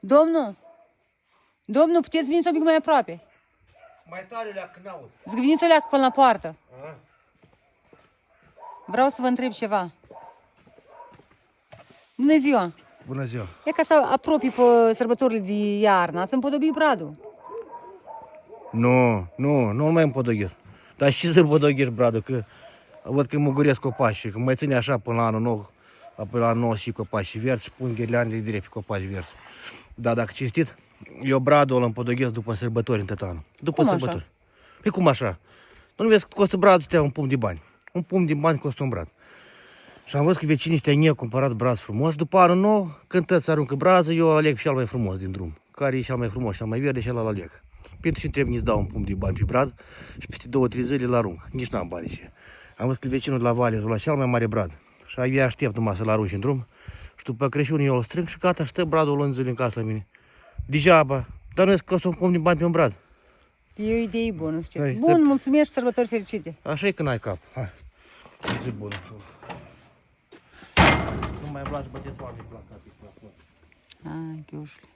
Domnul, puteți veni un pic mai aproape? Mai tare le-a când aud. Zic, veniți o leacă până la poartă. A? Vreau să vă întreb ceva. Bună ziua! Bună ziua. E ca să apropii pe sărbătorile de iarnă. Ați împodobit bradul. Nu mai împodogher. Dar și să împodogher bradul, că văd că muguresc copaci, că mai ține așa până la anul nou, apoi la anul nou și copaci verzi și pun ghirleandele direct pe copaci verzi. Dar dacă cinstit, eu bradul îl împodoghesc după sărbători în tot anul. După Cum sărbători. așa? Păi cum așa? Nu vezi că costă bradul ăsta un pumn de bani. Un pumn de bani costă un brad. Și am văzut că vecinii ăștia ne-au cumpărat braz frumos. După anul nou, când tăți aruncă brază, eu aleg cel mai frumos din drum. Care e cel mai frumos, cel mai verde și ăla aleg. Pentru ce trebuie să dau un pumn de bani pe brad și peste 2-3 zile îl arunc. Nici n-am bani și. Am văzut că vecinul de la Vale la cel mai mare brad. Și abia aștept numai să-l arunci în drum. Și după Crăciun eu îl strâng și gata, stă bradul luni zile în casă la mine. Degeaba. Dar nu costă un pumn de bani pe un brad. E o idee bună, știți. Hai, Bun, mulțumesc și sărbători fericite. Așa e când ai cap. Hai. E bună. Nu mai vlași băteți oameni la cap. Hai, chiușule.